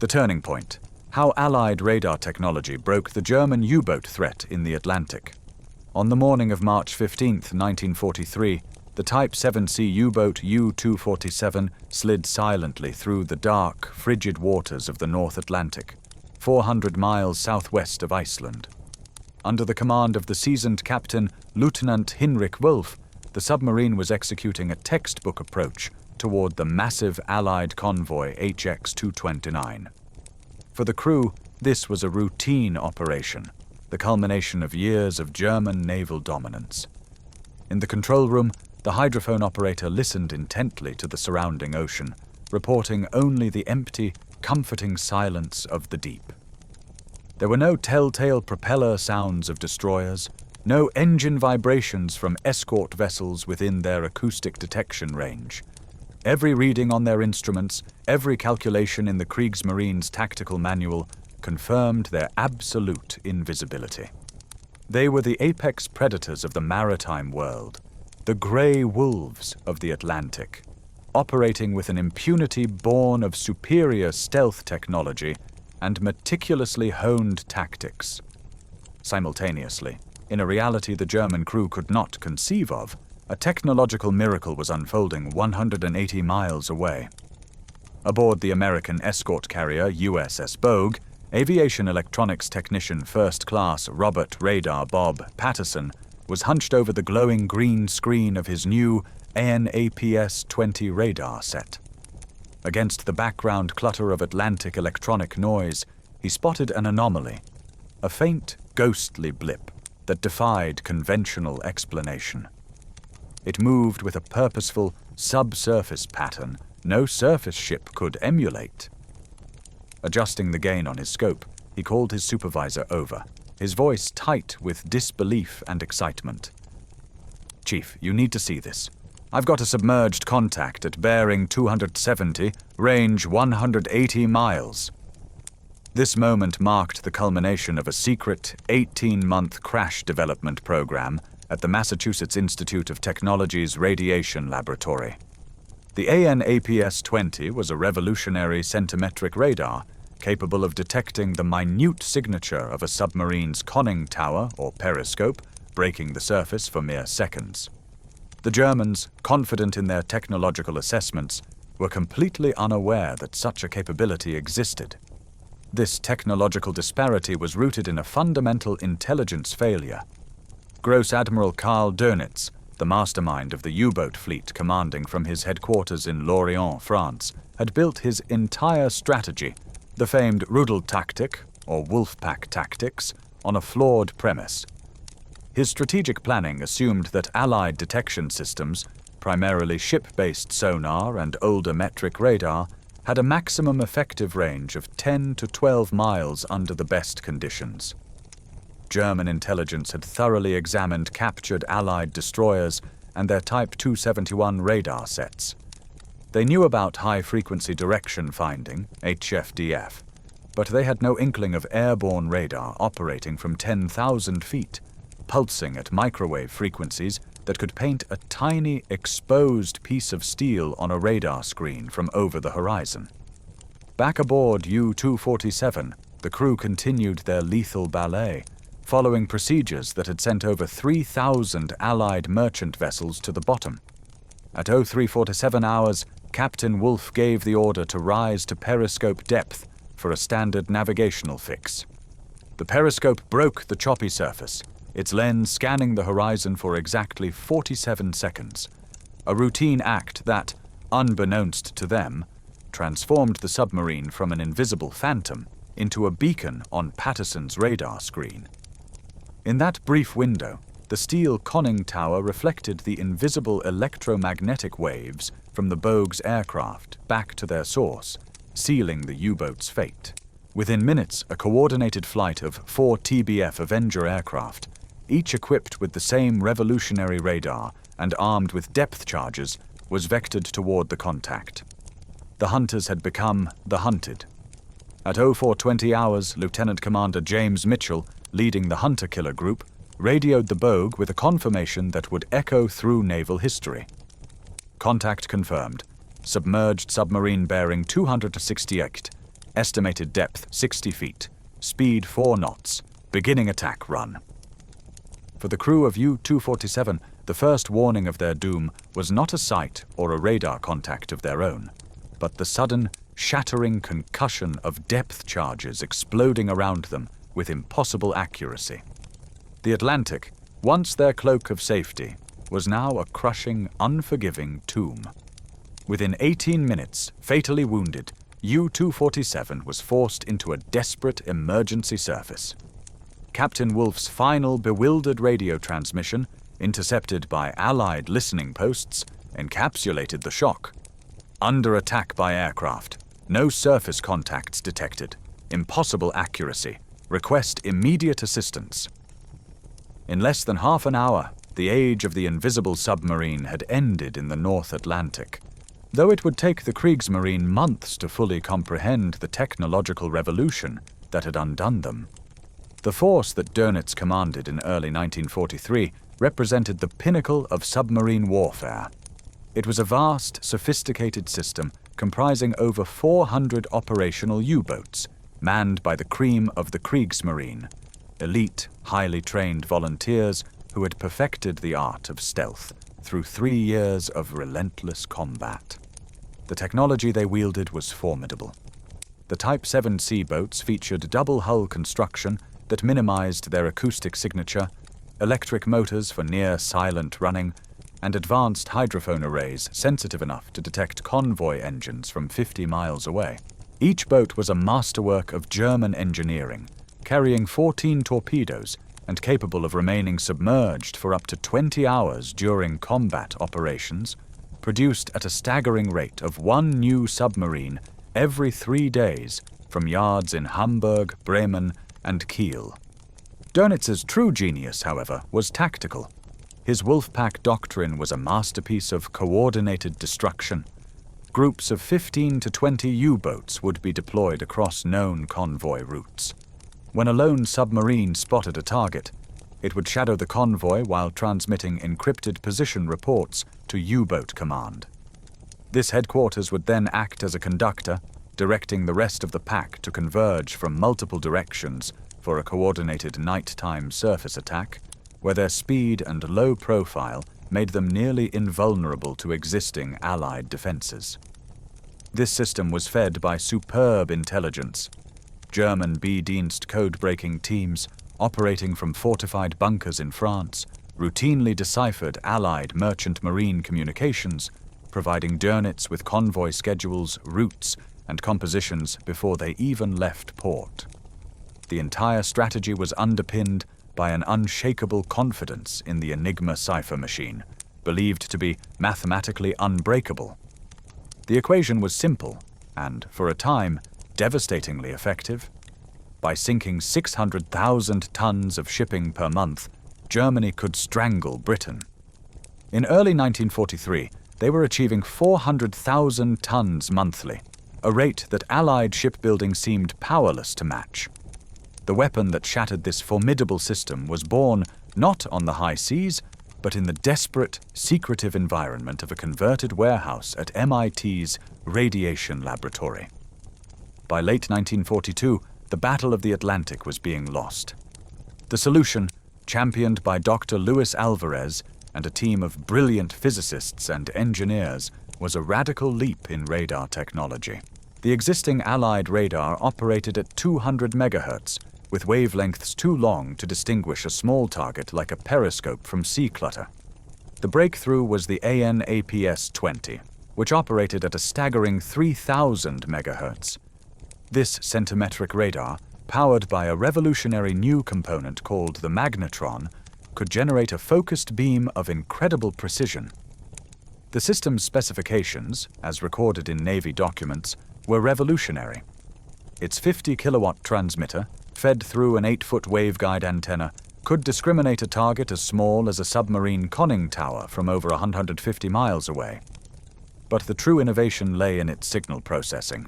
The turning point: how Allied radar technology broke the German U-boat threat in the Atlantic. On the morning of March 15, 1943, the Type 7C U-boat U-247 slid silently through the dark, frigid waters of the North Atlantic, 400 miles southwest of Iceland. Under the command of the seasoned captain, Lieutenant Hinrich Wolf, the submarine was executing a textbook approach toward the massive Allied convoy HX-229. For the crew, this was a routine operation, the culmination of years of German naval dominance. In the control room, the hydrophone operator listened intently to the surrounding ocean, reporting only the empty, comforting silence of the deep. There were no telltale propeller sounds of destroyers, no engine vibrations from escort vessels within their acoustic detection range. Every reading on their instruments, every calculation in the Kriegsmarine's tactical manual confirmed their absolute invisibility. They were the apex predators of the maritime world, the grey wolves of the Atlantic, operating with an impunity born of superior stealth technology and meticulously honed tactics. Simultaneously, in a reality the German crew could not conceive of, a technological miracle was unfolding 180 miles away. Aboard the American escort carrier USS Bogue, aviation electronics technician first class Robert Radar Bob Patterson was hunched over the glowing green screen of his new ANAPS-20 radar set. Against the background clutter of Atlantic electronic noise, he spotted an anomaly, a faint, ghostly blip that defied conventional explanation. It moved with a purposeful, subsurface pattern no surface ship could emulate. Adjusting the gain on his scope, he called his supervisor over, his voice tight with disbelief and excitement. "Chief, you need to see this. I've got a submerged contact at bearing 270, range 180 miles. This moment marked the culmination of a secret 18-month crash development program at the Massachusetts Institute of Technology's Radiation Laboratory. The ANAPS-20 was a revolutionary centimetric radar capable of detecting the minute signature of a submarine's conning tower or periscope, breaking the surface for mere seconds. The Germans, confident in their technological assessments, were completely unaware that such a capability existed. This technological disparity was rooted in a fundamental intelligence failure. Gross Admiral Karl Dönitz, the mastermind of the U-boat fleet commanding from his headquarters in Lorient, France, had built his entire strategy, the famed Rudeltaktik, or Wolfpack tactics, on a flawed premise. His strategic planning assumed that Allied detection systems, primarily ship-based sonar and older metric radar, had a maximum effective range of 10 to 12 miles under the best conditions. German intelligence had thoroughly examined captured Allied destroyers and their Type 271 radar sets. They knew about high-frequency direction finding, HFDF, but they had no inkling of airborne radar operating from 10,000 feet, pulsing at microwave frequencies that could paint a tiny, exposed piece of steel on a radar screen from over the horizon. Back aboard U-247, the crew continued their lethal ballet, following procedures that had sent over 3,000 Allied merchant vessels to the bottom. At 0347 hours, Captain Wolf gave the order to rise to periscope depth for a standard navigational fix. The periscope broke the choppy surface, its lens scanning the horizon for exactly 47 seconds, a routine act that, unbeknownst to them, transformed the submarine from an invisible phantom into a beacon on Patterson's radar screen. In that brief window, the steel conning tower reflected the invisible electromagnetic waves from the Bogue's aircraft back to their source, sealing the U-boat's fate. Within minutes, a coordinated flight of 4 TBF Avenger aircraft, each equipped with the same revolutionary radar and armed with depth charges, was vectored toward the contact. The hunters had become the hunted. At 0420 hours, Lieutenant Commander James Mitchell, leading the hunter-killer group, radioed the Bogue with a confirmation that would echo through naval history. Contact confirmed. Submerged submarine bearing 268, estimated depth 60 feet, speed 4 knots, beginning attack run. For the crew of U-247, the first warning of their doom was not a sight or a radar contact of their own, but the sudden, shattering concussion of depth charges exploding around them with impossible accuracy. The Atlantic, once their cloak of safety, was now a crushing, unforgiving tomb. Within 18 minutes, fatally wounded, U-247 was forced into a desperate emergency surface. Captain Wolfe's final bewildered radio transmission, intercepted by Allied listening posts, encapsulated the shock. Under attack by aircraft. No surface contacts detected. Impossible accuracy. Request immediate assistance. In less than half an hour, the age of the invisible submarine had ended in the North Atlantic. Though it would take the Kriegsmarine months to fully comprehend the technological revolution that had undone them. The force that Dönitz commanded in early 1943 represented the pinnacle of submarine warfare. It was a vast, sophisticated system comprising over 400 operational U-boats, manned by the cream of the Kriegsmarine, elite, highly trained volunteers who had perfected the art of stealth through 3 years of relentless combat. The technology they wielded was formidable. The Type 7C boats featured double-hull construction that minimized their acoustic signature, electric motors for near-silent running, and advanced hydrophone arrays sensitive enough to detect convoy engines from 50 miles away. Each boat was a masterwork of German engineering, carrying 14 torpedoes and capable of remaining submerged for up to 20 hours during combat operations, produced at a staggering rate of 1 new submarine every 3 days from yards in Hamburg, Bremen, and Kiel. Dönitz's true genius, however, was tactical. His Wolfpack doctrine was a masterpiece of coordinated destruction. Groups of 15 to 20 U-boats would be deployed across known convoy routes. When a lone submarine spotted a target, it would shadow the convoy while transmitting encrypted position reports to U-boat command. This headquarters would then act as a conductor, directing the rest of the pack to converge from multiple directions for a coordinated nighttime surface attack, where their speed and low profile made them nearly invulnerable to existing Allied defenses. This system was fed by superb intelligence. German B-Dienst code-breaking teams, operating from fortified bunkers in France, routinely deciphered Allied merchant marine communications, providing Dönitz with convoy schedules, routes, and compositions before they even left port. The entire strategy was underpinned by an unshakable confidence in the Enigma cipher machine, believed to be mathematically unbreakable. The equation was simple and, for a time, devastatingly effective. By sinking 600,000 tons of shipping per month, Germany could strangle Britain. In early 1943, they were achieving 400,000 tons monthly, a rate that Allied shipbuilding seemed powerless to match. The weapon that shattered this formidable system was born not on the high seas, but in the desperate, secretive environment of a converted warehouse at MIT's Radiation Laboratory. By late 1942, the Battle of the Atlantic was being lost. The solution, championed by Dr. Luis Alvarez and a team of brilliant physicists and engineers, was a radical leap in radar technology. The existing Allied radar operated at 200 megahertz, with wavelengths too long to distinguish a small target like a periscope from sea clutter. The breakthrough was the AN/APS-20, which operated at a staggering 3,000 megahertz. This centimetric radar, powered by a revolutionary new component called the magnetron, could generate a focused beam of incredible precision. The system's specifications, as recorded in Navy documents, were revolutionary. Its 50-kilowatt transmitter, fed through an 8-foot waveguide antenna, could discriminate a target as small as a submarine conning tower from over 150 miles away. But the true innovation lay in its signal processing.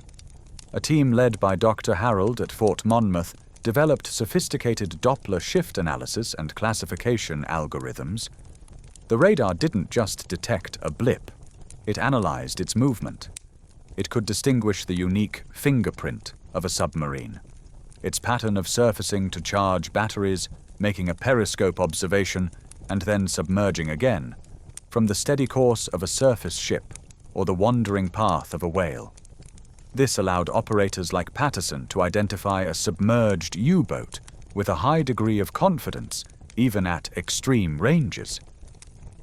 A team led by Dr. Harold at Fort Monmouth developed sophisticated Doppler shift analysis and classification algorithms. The radar didn't just detect a blip, it analyzed its movement. It could distinguish the unique fingerprint of a submarine. Its pattern of surfacing to charge batteries, making a periscope observation, and then submerging again, from the steady course of a surface ship or the wandering path of a whale. This allowed operators like Patterson to identify a submerged U-boat with a high degree of confidence, even at extreme ranges.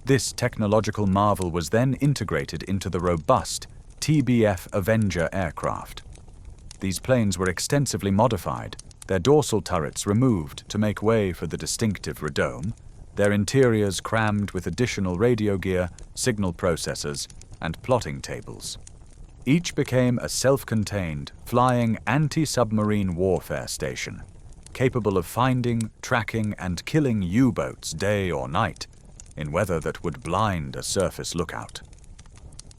This technological marvel was then integrated into the robust TBF Avenger aircraft. These planes were extensively modified, their dorsal turrets removed to make way for the distinctive radome, their interiors crammed with additional radio gear, signal processors, and plotting tables. Each became a self-contained, flying anti-submarine warfare station, capable of finding, tracking, and killing U-boats day or night, in weather that would blind a surface lookout.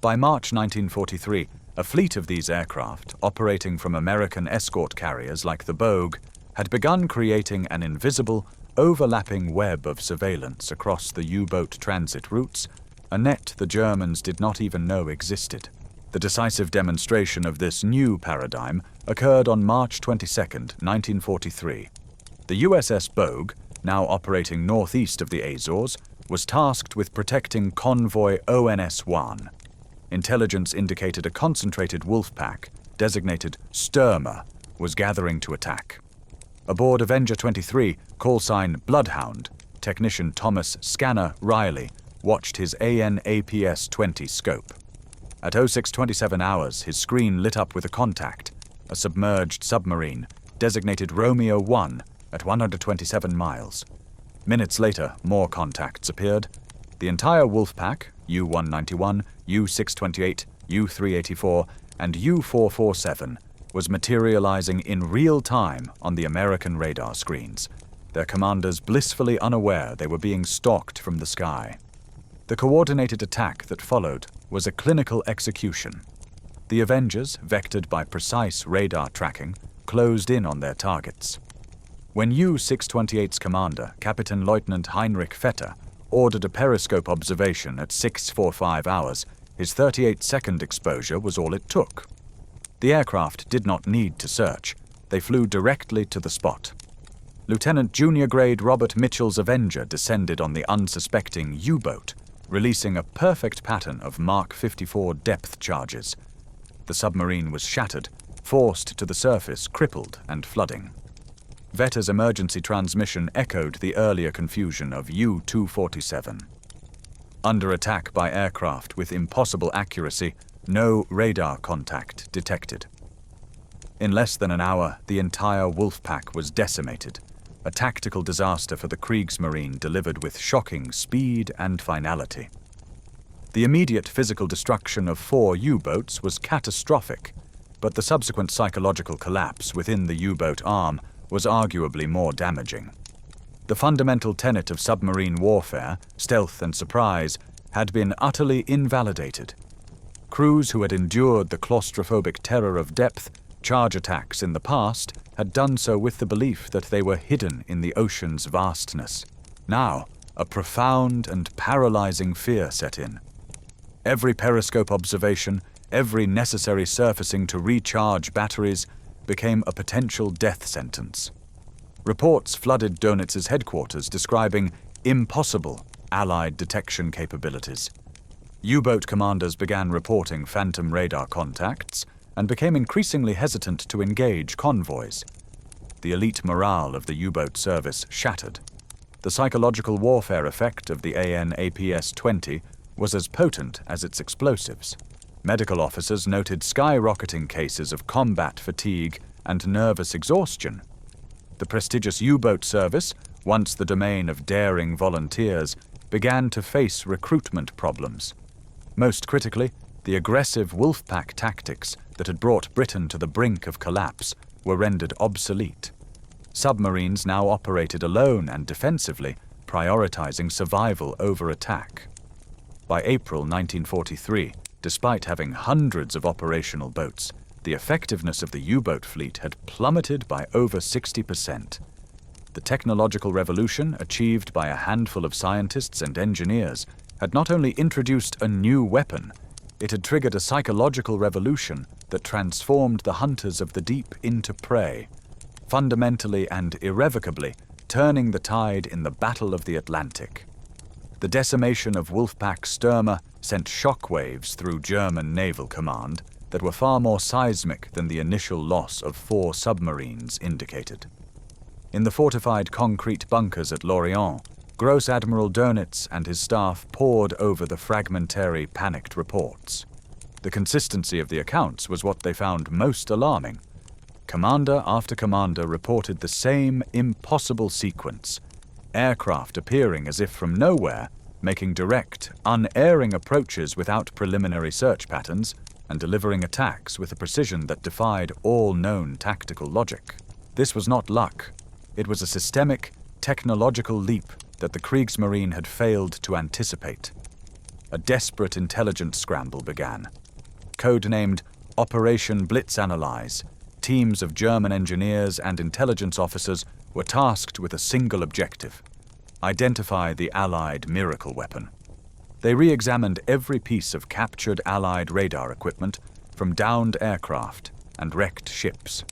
By March 1943, a fleet of these aircraft, operating from American escort carriers like the Bogue, had begun creating an invisible, overlapping web of surveillance across the U-boat transit routes, a net the Germans did not even know existed. The decisive demonstration of this new paradigm occurred on March 22, 1943. The USS Bogue, now operating northeast of the Azores, was tasked with protecting convoy ONS-1. Intelligence indicated a concentrated wolf pack, designated Stürmer, was gathering to attack. Aboard Avenger 23, callsign Bloodhound, technician Thomas Scanner Riley watched his AN/APS-20 scope. At 06:27 hours, his screen lit up with a contact, a submerged submarine, designated Romeo 1, at 127 miles. Minutes later, more contacts appeared. The entire wolf pack, U-191, U-628, U-384, and U-447, was materializing in real time on the American radar screens, their commanders blissfully unaware they were being stalked from the sky. The coordinated attack that followed was a clinical execution. The Avengers, vectored by precise radar tracking, closed in on their targets. When U-628's commander, Captain Lieutenant Heinrich Vetter, ordered a periscope observation at 6:45 hours, his 38-second exposure was all it took. The aircraft did not need to search. They flew directly to the spot. Lieutenant Junior Grade Robert Mitchell's Avenger descended on the unsuspecting U-boat, releasing a perfect pattern of Mark 54 depth charges. The submarine was shattered, forced to the surface, crippled and flooding. Vetter's emergency transmission echoed the earlier confusion of U-247. Under attack by aircraft with impossible accuracy, no radar contact detected. In less than an hour, the entire wolf pack was decimated, a tactical disaster for the Kriegsmarine delivered with shocking speed and finality. The immediate physical destruction of 4 U-boats was catastrophic, but the subsequent psychological collapse within the U-boat arm was arguably more damaging. The fundamental tenet of submarine warfare, stealth and surprise, had been utterly invalidated. Crews who had endured the claustrophobic terror of depth, charge attacks in the past, had done so with the belief that they were hidden in the ocean's vastness. Now, a profound and paralyzing fear set in. Every periscope observation, every necessary surfacing to recharge batteries, became a potential death sentence. Reports flooded Donitz's headquarters describing impossible Allied detection capabilities. U-boat commanders began reporting phantom radar contacts and became increasingly hesitant to engage convoys. The elite morale of the U-boat service shattered. The psychological warfare effect of the AN/APS-20 was as potent as its explosives. Medical officers noted skyrocketing cases of combat fatigue and nervous exhaustion. The prestigious U-boat service, once the domain of daring volunteers, began to face recruitment problems. Most critically, the aggressive wolfpack tactics that had brought Britain to the brink of collapse were rendered obsolete. Submarines now operated alone and defensively, prioritizing survival over attack. By April 1943, despite having hundreds of operational boats, the effectiveness of the U-boat fleet had plummeted by over 60%. The technological revolution achieved by a handful of scientists and engineers had not only introduced a new weapon, It had triggered a psychological revolution that transformed the hunters of the deep into prey, fundamentally and irrevocably turning the tide in the Battle of the Atlantic. The decimation of Wolfpack Stürmer sent shockwaves through German naval command that were far more seismic than the initial loss of 4 submarines indicated. In the fortified concrete bunkers at Lorient, Gross Admiral Dönitz and his staff pored over the fragmentary, panicked reports. The consistency of the accounts was what they found most alarming. Commander after commander reported the same impossible sequence, aircraft appearing as if from nowhere, making direct, unerring approaches without preliminary search patterns, and delivering attacks with a precision that defied all known tactical logic. This was not luck. It was a systemic, technological leap that the Kriegsmarine had failed to anticipate. A desperate intelligence scramble began. Codenamed Operation Blitzanalyze, teams of German engineers and intelligence officers were tasked with a single objective: identify the Allied miracle weapon. They re-examined every piece of captured Allied radar equipment, from downed aircraft and wrecked ships.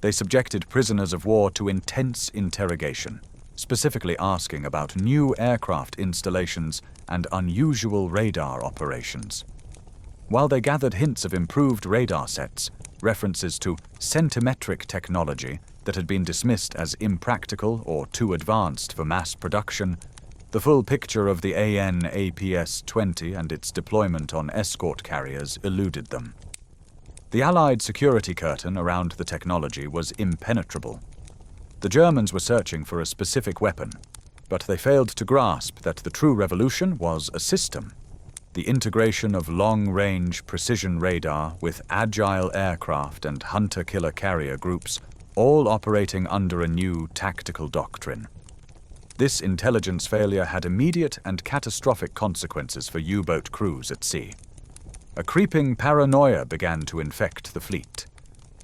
They subjected prisoners of war to intense interrogation, specifically asking about new aircraft installations and unusual radar operations. While they gathered hints of improved radar sets, references to centimetric technology that had been dismissed as impractical or too advanced for mass production, the full picture of the AN/APS-20 and its deployment on escort carriers eluded them. The Allied security curtain around the technology was impenetrable. The Germans were searching for a specific weapon, but they failed to grasp that the true revolution was a system. The integration of long-range precision radar with agile aircraft and hunter-killer carrier groups, all operating under a new tactical doctrine. This intelligence failure had immediate and catastrophic consequences for U-boat crews at sea. A creeping paranoia began to infect the fleet.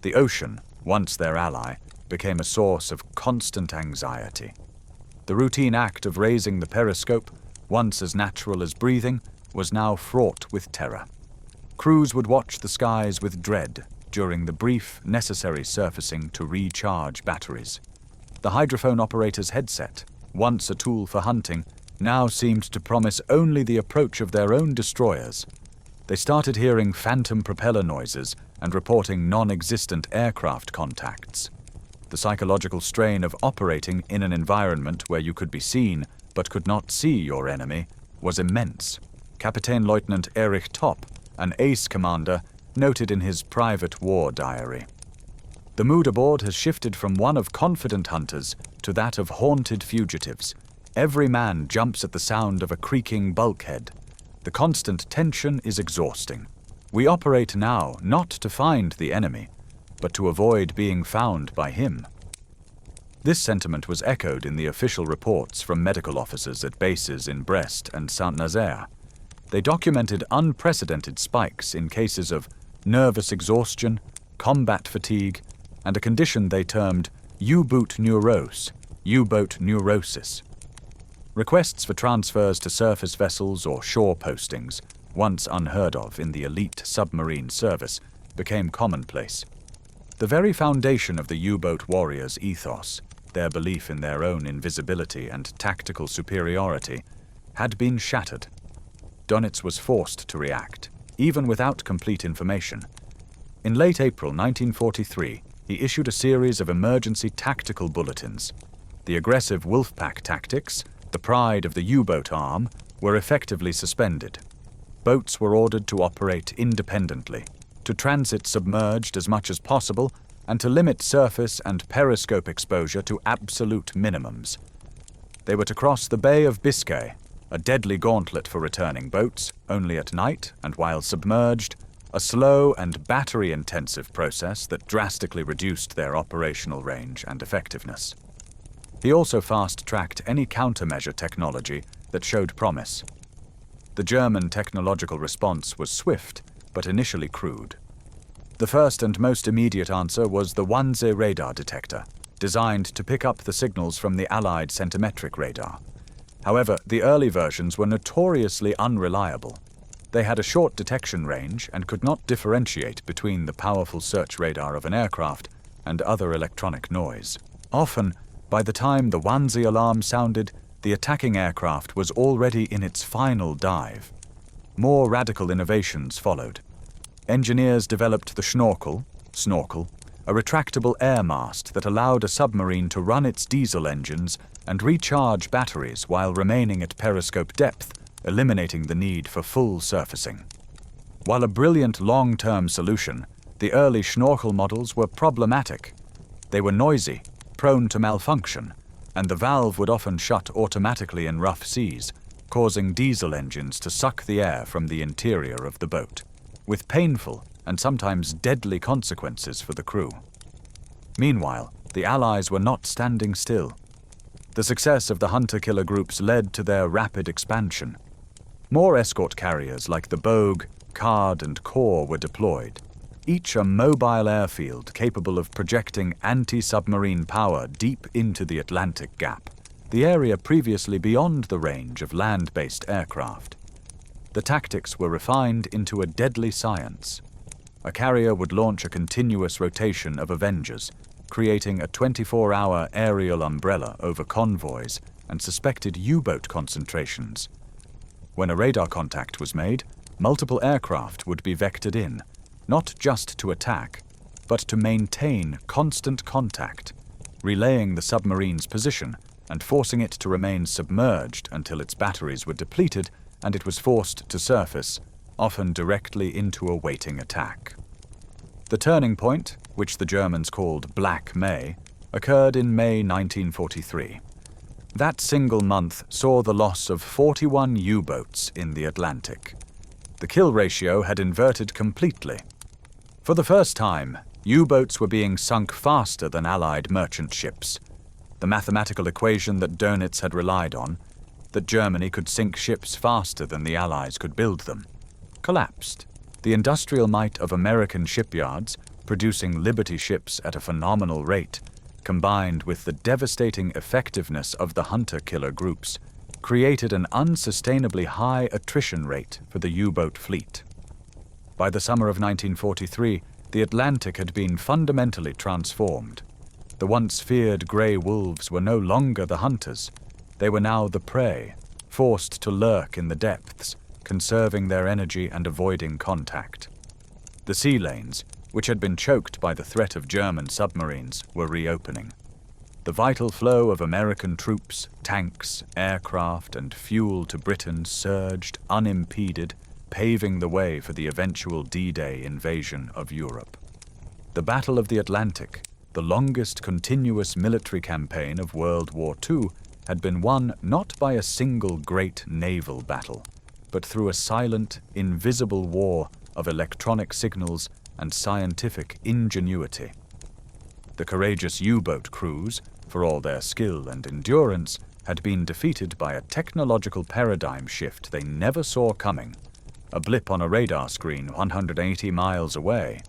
The ocean, once their ally, became a source of constant anxiety. The routine act of raising the periscope, once as natural as breathing, was now fraught with terror. Crews would watch the skies with dread during the brief, necessary surfacing to recharge batteries. The hydrophone operator's headset, once a tool for hunting, now seemed to promise only the approach of their own destroyers. They started hearing phantom propeller noises and reporting non-existent aircraft contacts. The psychological strain of operating in an environment where you could be seen but could not see your enemy was immense. Captain Lieutenant Erich Topp, an ace commander, noted in his private war diary. The mood aboard has shifted from one of confident hunters to that of haunted fugitives. Every man jumps at the sound of a creaking bulkhead. The constant tension is exhausting. We operate now not to find the enemy, but to avoid being found by him. This sentiment was echoed in the official reports from medical officers at bases in Brest and Saint-Nazaire. They documented unprecedented spikes in cases of nervous exhaustion, combat fatigue, and a condition they termed U-boot neurosis. Requests for transfers to surface vessels or shore postings, once unheard of in the elite submarine service, became commonplace. The very foundation of the U-boat warriors' ethos, their belief in their own invisibility and tactical superiority, had been shattered. Dönitz was forced to react, even without complete information. In late April 1943, he issued a series of emergency tactical bulletins. The aggressive Wolfpack tactics, the pride of the U-boat arm, were effectively suspended. Boats were ordered to operate independently, to transit submerged as much as possible, and to limit surface and periscope exposure to absolute minimums. They were to cross the Bay of Biscay, a deadly gauntlet for returning boats, only at night and while submerged, a slow and battery-intensive process that drastically reduced their operational range and effectiveness. He also fast-tracked any countermeasure technology that showed promise. The German technological response was swift, but initially crude. The first and most immediate answer was the Wannsee radar detector, designed to pick up the signals from the Allied centimetric radar. However, the early versions were notoriously unreliable. They had a short detection range and could not differentiate between the powerful search radar of an aircraft and other electronic noise. Often, by the time the Wannsee alarm sounded, the attacking aircraft was already in its final dive. More radical innovations followed. Engineers developed the snorkel, a retractable air mast that allowed a submarine to run its diesel engines and recharge batteries while remaining at periscope depth, eliminating the need for full surfacing. While a brilliant long-term solution, the early snorkel models were problematic. They were noisy, prone to malfunction, and the valve would often shut automatically in rough seas, causing diesel engines to suck the air from the interior of the boat, with painful and sometimes deadly consequences for the crew. Meanwhile, the Allies were not standing still. The success of the hunter-killer groups led to their rapid expansion. More escort carriers like the Bogue, Card, and Core were deployed, each a mobile airfield capable of projecting anti-submarine power deep into the Atlantic Gap, the area previously beyond the range of land-based aircraft. The tactics were refined into a deadly science. A carrier would launch a continuous rotation of Avengers, creating a 24-hour aerial umbrella over convoys and suspected U-boat concentrations. When a radar contact was made, multiple aircraft would be vectored in, not just to attack, but to maintain constant contact, relaying the submarine's position and forcing it to remain submerged until its batteries were depleted and it was forced to surface, often directly into a waiting attack. The turning point, which the Germans called Black May, occurred in May 1943. That single month saw the loss of 41 U-boats in the Atlantic. The kill ratio had inverted completely. For the first time, U-boats were being sunk faster than Allied merchant ships. The mathematical equation that Dönitz had relied on, that Germany could sink ships faster than the Allies could build them, collapsed. The industrial might of American shipyards, producing Liberty ships at a phenomenal rate, combined with the devastating effectiveness of the hunter-killer groups, created an unsustainably high attrition rate for the U-boat fleet. By the summer of 1943, the Atlantic had been fundamentally transformed. The once feared grey wolves were no longer the hunters. They were now the prey, forced to lurk in the depths, conserving their energy and avoiding contact. The sea lanes, which had been choked by the threat of German submarines, were reopening. The vital flow of American troops, tanks, aircraft, and fuel to Britain surged unimpeded, paving the way for the eventual D-Day invasion of Europe. The Battle of the Atlantic, the longest continuous military campaign of World War II, had been won not by a single great naval battle, but through a silent, invisible war of electronic signals and scientific ingenuity. The courageous U-boat crews, for all their skill and endurance, had been defeated by a technological paradigm shift they never saw coming, a blip on a radar screen 180 miles away.